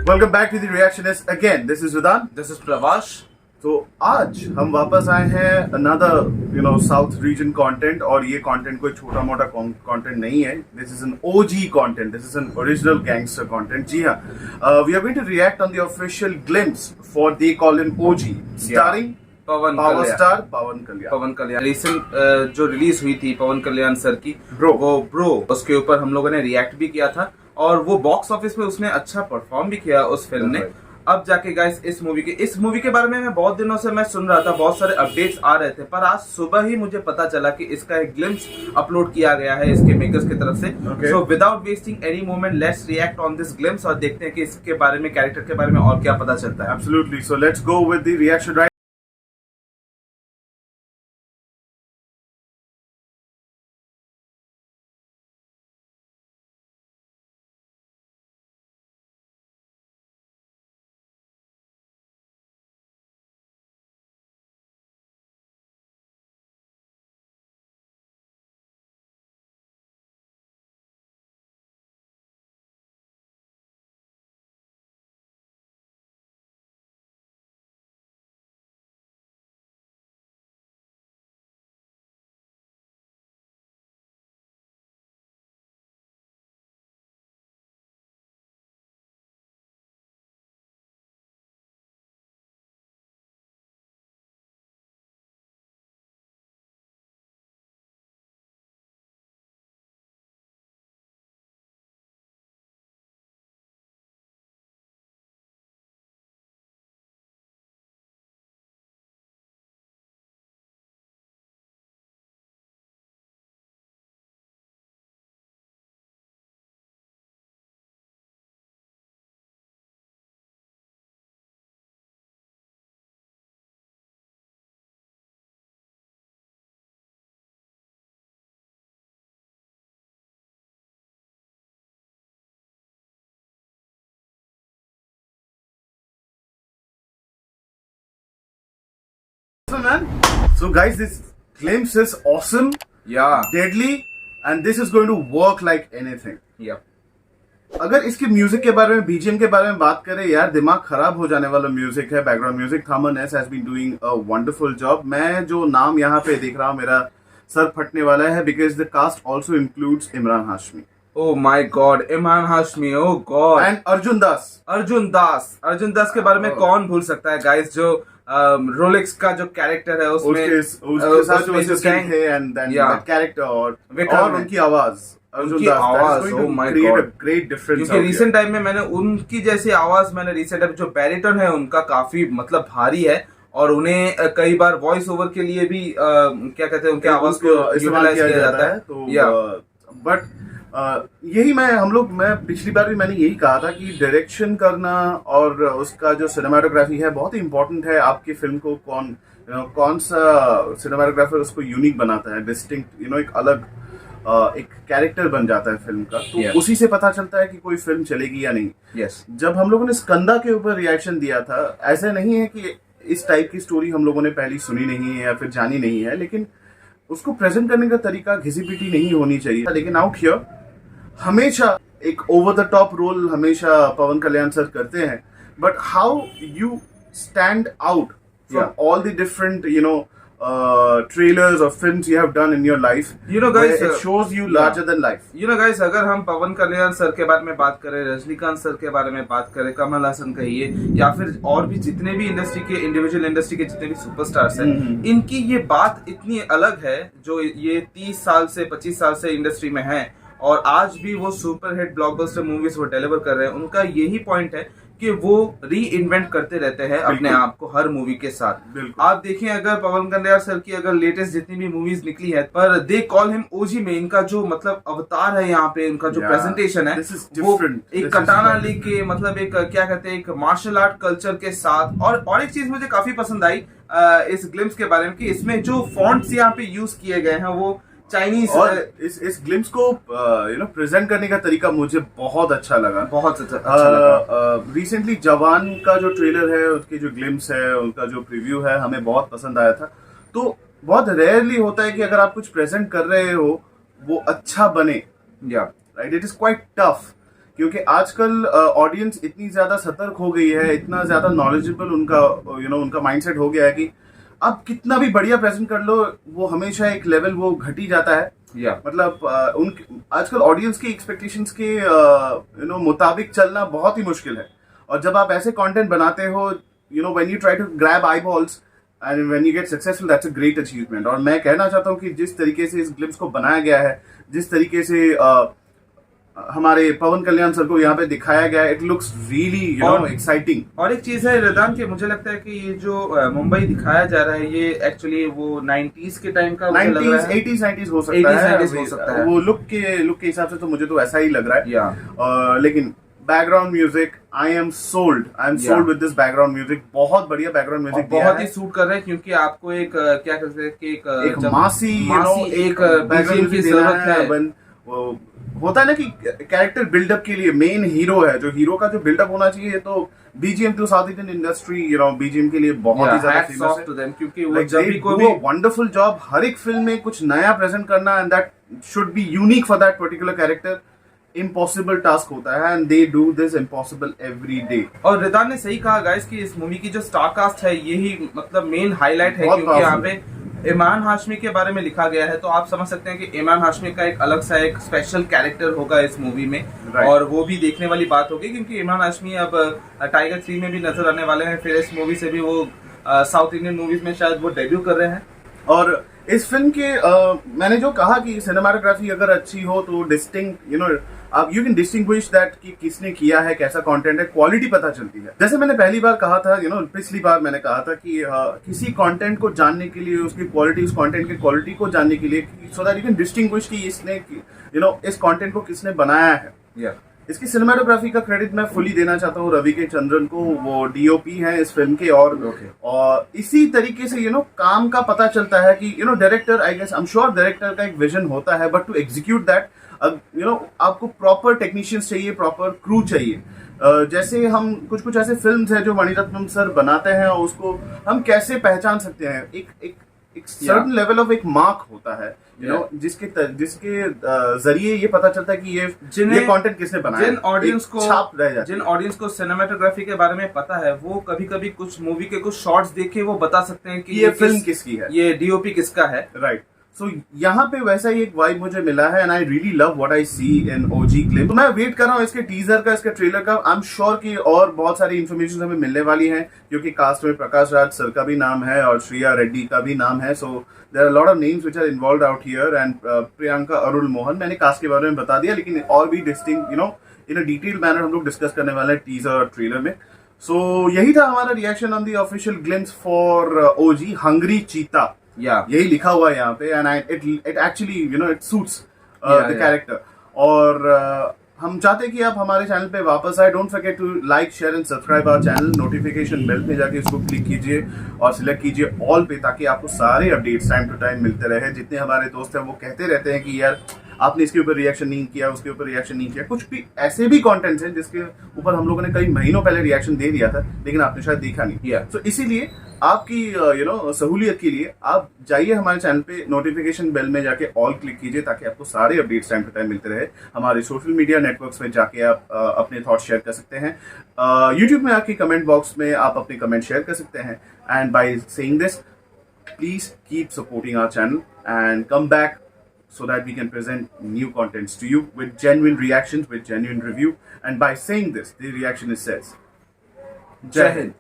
Welcome back to the Reactionist again. This is Vedant. This is Pravash. तो आज हम वापस आए हैं another साउथ रीजन कंटेंट, और ये कंटेंट कोई छोटा मोटा कंटेंट नहीं है. This is an OG content. This is an original gangster content. जी हाँ, we are going to react on the official glimpse for they call him OG, starring power star Pawan Kalyan. Recent जो release हुई थी पवन कल्याण sir की bro, उसके ऊपर हम लोगों ने रिएक्ट भी किया था और वो बॉक्स ऑफिस में उसने अच्छा परफॉर्म भी किया उस फिल्म ने. अब जाके गाइस इस मूवी के बारे में मैं बहुत दिनों से मैं सुन रहा था, बहुत सारे अपडेट्स आ रहे थे, पर आज सुबह ही मुझे पता चला कि इसका एक ग्लिम्स अपलोड किया गया है इसके मेकर्स की तरफ से. So without wasting any moment let's react on this glimpse और देखते हैं कि इसके बारे में, कैरेक्टर के बारे में और क्या पता चलता है. Absolutely. So let's go with the reaction. Man. So guys, this glimpse is awesome, deadly, and this is going to work like anything. अगर इसके म्यूजिक के बारे में, बीजीएम के बारे में बात करें, यार दिमाग खराब हो जाने वाला म्यूजिक है. Background music Thaman S has been doing a wonderful job. मैं जो नाम यहाँ पे देख रहा हूँ, मेरा सर फटने वाला है, because the cast also includes Imran Hashmi. Oh my God, Imran Hashmi, oh God. And Arjun Das के बारे में कौन भूल सकता है गाइस, जो रोलेक्स का जो कैरेक्टर है उसके साथ जो गैंग है, एंड देन दैट कैरेक्टर और उनकी आवाज, Arjun Das, oh my create God. a great difference. क्योंकि रिसेंट टाइम में मैंने उनकी जैसी आवाज, मैंने रिसेंट टाइम जो बैरिटन है उनका काफी मतलब भारी है, और उन्हें कई बार वॉइस ओवर के लिए भी क्या कहते हैं, उनके आवाज को यूटिलाइज किया जाता है. तो बट मैं पिछली बार भी मैंने यही कहा था कि डायरेक्शन करना और उसका जो सिनेमाटोग्राफी है बहुत ही इंपॉर्टेंट है. आपकी फिल्म को कौन सा सिनेमाटोग्राफर उसको यूनिक बनाता है, डिस्टिंक्ट, एक अलग एक कैरेक्टर बन जाता है फिल्म का. तो उसी से पता चलता है कि कोई फिल्म चलेगी या नहीं. जब हम लोगों ने स्कंदा के ऊपर रिएक्शन दिया था, ऐसा नहीं है कि इस टाइप की स्टोरी हम लोगों ने पहले सुनी नहीं है या फिर जानी नहीं है, लेकिन उसको प्रेजेंट करने का तरीका घिसी-पिटी नहीं होनी चाहिए. लेकिन आउट हियर हमेशा एक ओवर द टॉप रोल हमेशा पवन कल्याण सर करते हैं, but how you stand out from all the different trailers or films you have done in your life, guys, it shows you larger than life. guys, अगर हम पवन कल्याण sir के बारे में बात करें, रजनीकांत सर के बारे में बात करें, कमल हासन कहिए, या फिर और भी जितने भी इंडस्ट्री के, इंडिविजुअल इंडस्ट्री के जितने भी सुपरस्टार्स हैं, इनकी ये बात इतनी अलग है, जो ये 30 साल से 25 साल से इंडस्ट्री में है और आज भी वो सुपर हिट ब्लॉकबस्टर मूवीज वो डिलीवर कर रहे हैं. उनका यही पॉइंट है कि वो री इन्वेंट करते रहते हैं अपने आप को हर मूवी के साथ. आप देखें, अगर पवन कल्याण सर की अगर लेटेस्ट जितनी भी मूवीज निकली है, पर दे कॉल हिम ओजी में इनका जो मतलब अवतार है, यहाँ पे उनका जो प्रेजेंटेशन है, वो एक कटाना लेके, मतलब एक क्या कहते हैं, एक मार्शल आर्ट कल्चर के साथ. और एक चीज मुझे काफी पसंद आई इस ग्लिम्स के बारे में, कि इसमें जो फॉन्ट्स यहाँ पे यूज किए गए हैं वो चाइनीज, और इस ग्लिम्स को प्रेजेंट करने का तरीका मुझे बहुत अच्छा लगा. रिसेंटली जवान का जो ट्रेलर है, उसके जो ग्लिम्स है, उनका जो प्रीव्यू है, हमें बहुत पसंद आया था. तो बहुत रेयरली होता है कि अगर आप कुछ प्रेजेंट कर रहे हो वो अच्छा बने, या right, it is quite tough, क्योंकि आजकल ऑडियंस इतनी ज्यादा सतर्क हो गई है, इतना ज्यादा नॉलेजेबल उनका उनका माइंडसेट हो गया है कि आप कितना भी बढ़िया प्रेजेंट कर लो, वो हमेशा एक लेवल वो घट ही जाता है। या मतलब उन आजकल ऑडियंस की एक्सपेक्टेशंस के मुताबिक चलना बहुत ही मुश्किल है। और जब आप ऐसे कंटेंट बनाते हो, when you try to grab eyeballs and when you get successful, that's a great achievement. और मैं कहना चाहता हूँ कि जिस तरीके से इस ग्लिम्स को बनाया गया है, जिस तरीके से हमारे पवन कल्याण सर को यहाँ पे दिखाया गया है, इट लुक्स रियली एक्साइटिंग। और एक चीज है रिदान के, मुझे लगता है कि ये जो मुंबई दिखाया जा रहा है, ये एक्चुअली वो 90s के टाइम का मुझे लग रहा है। 80s 90s हो सकता 80s, है, 90s हो सकता है। वो लुक के हिसाब से तो मुझे तो ऐसा ही लग रहा है। या लेकिन background music, I am sold with this background music. बहुत बढ़िया बैकग्राउंड म्यूजिक दिया बहुत है। ही सूट कर रहे हैं, क्योंकि आपको एक क्या कहते हैं कि एक मासी एक BGM की जरूरत है। होता है ना कि कैरेक्टर बिल्डअप के लिए मेन हीरो है, जो हीरो का जो बिल्डअप होना चाहिए, तो बीजीएम तो साउथ इंडियन इंडस्ट्री बीजीएम के लिए बहुत ही ज्यादा फेमस है। क्योंकि वो जब भी कोई वंडरफुल जॉब हर एक फिल्म में कुछ नया प्रेजेंट करना, and that should be unique for that particular character. Impossible task होता है, and they do this impossible every day. और रिदान ने सही कहा गाइस कि इस मूवी की जो स्टार कास्ट है, यही मतलब मेन हाईलाइट है, क्योंकि यहाँ पे इमरान हाशमी के बारे में लिखा गया है, तो आप समझ सकते हैं कि इमरान हाशमी का एक अलग सा एक स्पेशल कैरेक्टर होगा इस मूवी में। और वो भी देखने वाली बात होगी, क्योंकि इमरान हाशमी अब टाइगर 3 में भी नजर आने वाले हैं। फिर इस मूवी से भी वो साउथ इंडियन मूवीज में शायद वो डेब्यू कर रहे हैं। और इस फिल्म के मैंने जो कहा कि सिनेमाटोग्राफी अगर अच्छी हो तो डिस्टिंक्ट आप यू कैन डिस्टिंग्विश दैट कि किसने किया है, कैसा कंटेंट है, क्वालिटी पता चलती है। जैसे मैंने पहली बार कहा था, पिछली बार मैंने कहा था कि किसी कंटेंट को जानने के लिए, उसकी क्वालिटी, उस कंटेंट की क्वालिटी को जानने के लिए, so that you can distinguish कि इसने इस कंटेंट को किसने बनाया है। इसकी सिनेमाटोग्राफी का क्रेडिट मैं फुली देना चाहता हूँ रवि के चंद्रन को। वो डीओपी हैं इस फिल्म के। और इसी तरीके से काम का पता चलता है कि director, I guess, I am sure director का एक विजन होता है, बट टू एग्जीक्यूट दैट आपको प्रॉपर टेक्नीशियंस चाहिए, प्रॉपर क्रू चाहिए। जैसे हम कुछ ऐसे फिल्म्स हैं जो मणिरत्नम सर बनाते हैं, और उसको हम कैसे पहचान सकते हैं, एक सर्टेन लेवल ऑफ एक मार्क होता है, जिसके जरिए ये पता चलता है कि ये कंटेंट किसने बनाया। जिन ऑडियंस को सिनेमेटोग्राफी के बारे में पता है, वो कभी-कभी कुछ मूवी के कुछ शॉट्स देख के वो बता सकते हैं कि ये फिल्म किसकी है, ये डीओपी किसका है। राइट। सो यहाँ पे वैसा ही एक वाइब मुझे मिला है, and I really love what I see in OG clip. तो मैं वेट कर रहा हूँ इसके टीजर का, इसके ट्रेलर का। आई एम श्योर कि और बहुत सारी इन्फॉर्मेशन हमें मिलने वाली है, क्योंकि कास्ट में प्रकाश राज सर का भी नाम है और श्रिया रेड्डी का भी नाम है। So there are lot of names which are involved out here, and Priyanka Arul Mohan. मैंने कास्ट के बारे में बता दिया, लेकिन और भी distinct in a detailed manner हम लोग डिस्कस करने वाले हैं टीजर और ट्रेलर में। सो यही था हमारा reaction on the official glimpse for OG hungry चीता। यही लिखा हुआ है यहाँ पे, and it actually it suits the character. और हम चाहते हैं कि आप हमारे चैनल पे वापस आए। Don't forget to like, share and subscribe our channel. Notification bell पे जाके इसको क्लिक कीजिए और सिलेक्ट कीजिए ऑल पे, ताकि आपको सारे अपडेट्स टाइम टू टाइम मिलते रहे। जितने हमारे दोस्त हैं वो कहते रहते हैं कि यार आपने इसके ऊपर रिएक्शन नहीं किया, उसके ऊपर रिएक्शन नहीं किया। कुछ भी ऐसे भी कंटेंट्स हैं जिसके ऊपर हम लोगों ने कई महीनों पहले रिएक्शन दे दिया था, लेकिन आपने शायद देखा नहीं। तो इसीलिए आपकी सहूलियत के लिए आप जाइए हमारे चैनल पे, नोटिफिकेशन बेल में जाके ऑल क्लिक कीजिए, ताकि आपको सारे अपडेट्स टाइम टू टाइम मिलते रहे। हमारे सोशल मीडिया नेटवर्क्स में जाके आप अपने थॉट्स शेयर कर सकते हैं। यूट्यूब में आके कमेंट बॉक्स में आप अपने कमेंट शेयर कर सकते हैं। And by saying this, please keep supporting our channel and come back, so that we can present new contents to you with genuine reactions, with genuine review. And by saying this, the reaction is says, Jai Hind.